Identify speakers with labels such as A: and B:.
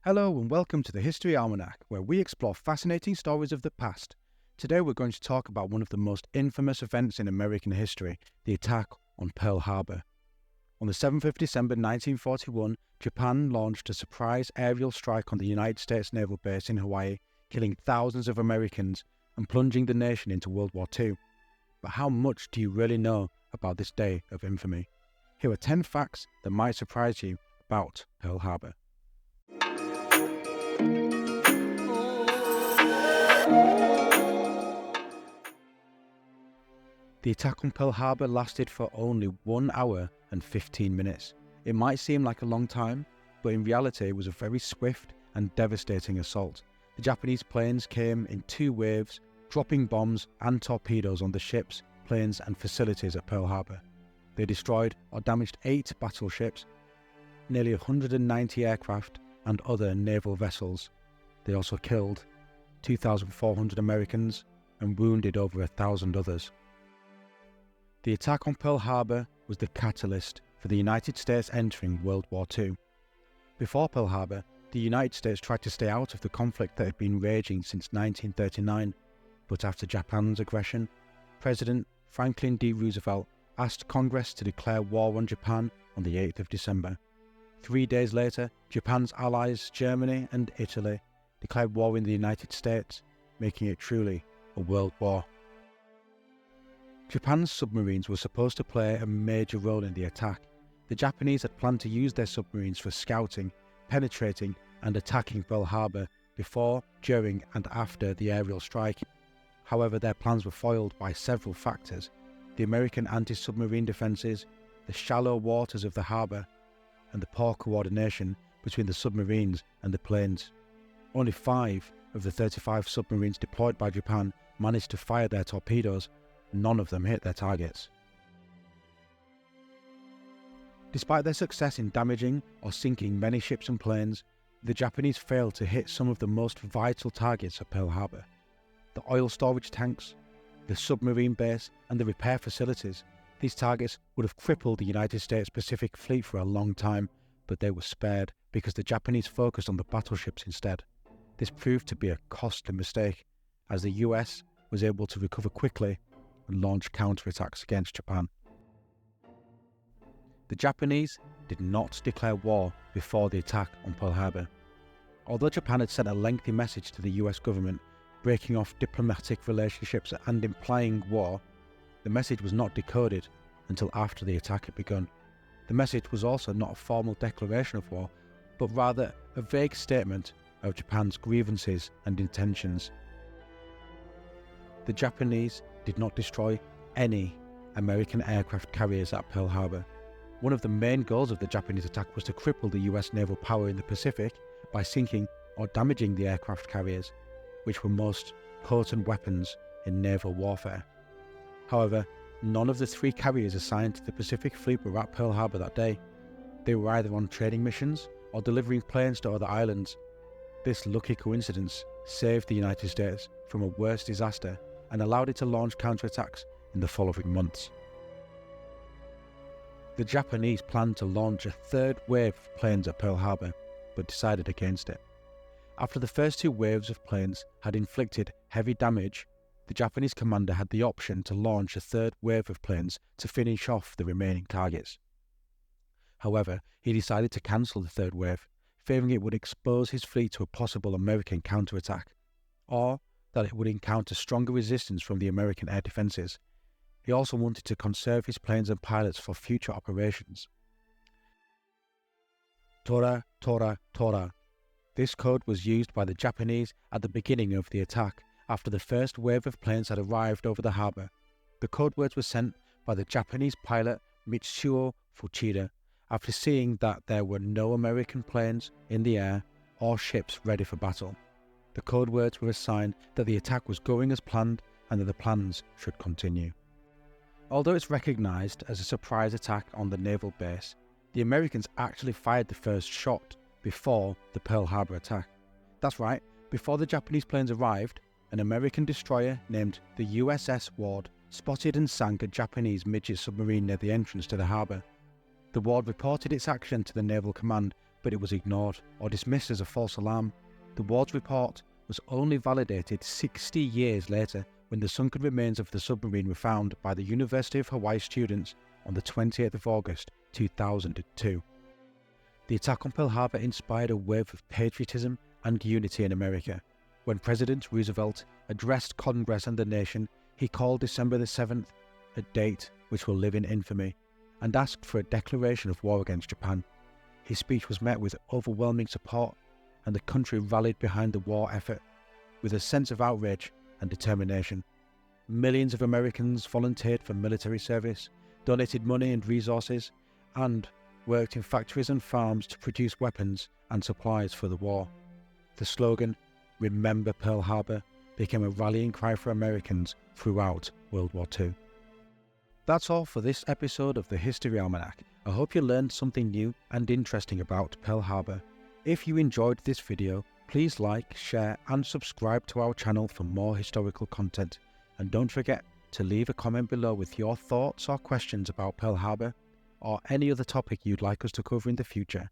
A: Hello and welcome to the History Almanac, where we explore fascinating stories of the past. Today we're going to talk about one of the most infamous events in American history, the attack on Pearl Harbor. On the 7th of December 1941, Japan launched a surprise aerial strike on the United States naval base in Hawaii, killing thousands of Americans and plunging the nation into World War II. But how much do you really know about this day of infamy? Here are 10 facts that might surprise you about Pearl Harbor. The attack on Pearl Harbor lasted for only 1 hour and 15 minutes. It might seem like a long time, but in reality it was a very swift and devastating assault. The Japanese planes came in 2 waves, dropping bombs and torpedoes on the ships, planes and facilities at Pearl Harbor. They destroyed or damaged 8 battleships, nearly 190 aircraft and other naval vessels. They also killed 2,400 Americans and wounded over 1,000 others. The attack on Pearl Harbor was the catalyst for the United States entering World War II. Before Pearl Harbor, the United States tried to stay out of the conflict that had been raging since 1939, but after Japan's aggression, President Franklin D. Roosevelt asked Congress to declare war on Japan on the 8th of December. 3 days later, Japan's allies Germany and Italy declared war in the United States, making it truly a world war. Japan's submarines were supposed to play a major role in the attack. The Japanese had planned to use their submarines for scouting, penetrating and attacking Pearl Harbor before, during and after the aerial strike. However, their plans were foiled by several factors: the American anti-submarine defences, the shallow waters of the harbour, and the poor coordination between the submarines and the planes. Only 5 of the 35 submarines deployed by Japan managed to fire their torpedoes. None of them hit their targets. Despite their success in damaging or sinking many ships and planes, the Japanese failed to hit some of the most vital targets at Pearl Harbor: the oil storage tanks, the submarine base, and the repair facilities. These targets would have crippled the United States Pacific Fleet for a long time, but they were spared because the Japanese focused on the battleships instead. This proved to be a costly mistake, as the US was able to recover quickly and launch counterattacks against Japan. The Japanese did not declare war before the attack on Pearl Harbor. Although Japan had sent a lengthy message to the US government, breaking off diplomatic relationships and implying war, the message was not decoded until after the attack had begun. The message was also not a formal declaration of war, but rather a vague statement of Japan's grievances and intentions. The Japanese did not destroy any American aircraft carriers at Pearl Harbor. One of the main goals of the Japanese attack was to cripple the US naval power in the Pacific by sinking or damaging the aircraft carriers, which were most potent weapons in naval warfare. However, none of the 3 carriers assigned to the Pacific Fleet were at Pearl Harbor that day. They were either on training missions or delivering planes to other islands. This lucky coincidence saved the United States from a worse disaster and allowed it to launch counterattacks in the following months. The Japanese planned to launch a 3rd wave of planes at Pearl Harbor, but decided against it. After the first 2 waves of planes had inflicted heavy damage, the Japanese commander had the option to launch a 3rd wave of planes to finish off the remaining targets. However, he decided to cancel the 3rd wave, fearing it would expose his fleet to a possible American counterattack, or that it would encounter stronger resistance from the American air defences. He also wanted to conserve his planes and pilots for future operations. Tora, Tora, Tora. This code was used by the Japanese at the beginning of the attack, after the first wave of planes had arrived over the harbour. The code words were sent by the Japanese pilot Mitsuo Fuchida after seeing that there were no American planes in the air or ships ready for battle. The code words were a sign that the attack was going as planned and that the plans should continue. Although it's recognised as a surprise attack on the naval base, the Americans actually fired the first shot before the Pearl Harbor attack. That's right, before the Japanese planes arrived, an American destroyer named the USS Ward spotted and sank a Japanese midget submarine near the entrance to the harbour. The Ward reported its action to the Naval Command, but it was ignored or dismissed as a false alarm. The Ward's report was only validated 60 years later when the sunken remains of the submarine were found by the University of Hawaii students on the 28th of August 2002. The attack on Pearl Harbor inspired a wave of patriotism and unity in America. When President Roosevelt addressed Congress and the nation, he called December the 7th a date which will live in infamy, and asked for a declaration of war against Japan. His speech was met with overwhelming support, and the country rallied behind the war effort with a sense of outrage and determination. Millions of Americans volunteered for military service, donated money and resources, and worked in factories and farms to produce weapons and supplies for the war. The slogan, "Remember Pearl Harbor," became a rallying cry for Americans throughout World War II. That's all for this episode of the History Almanac. I hope you learned something new and interesting about Pearl Harbor. If you enjoyed this video, please like, share and subscribe to our channel for more historical content. And don't forget to leave a comment below with your thoughts or questions about Pearl Harbor, or any other topic you'd like us to cover in the future.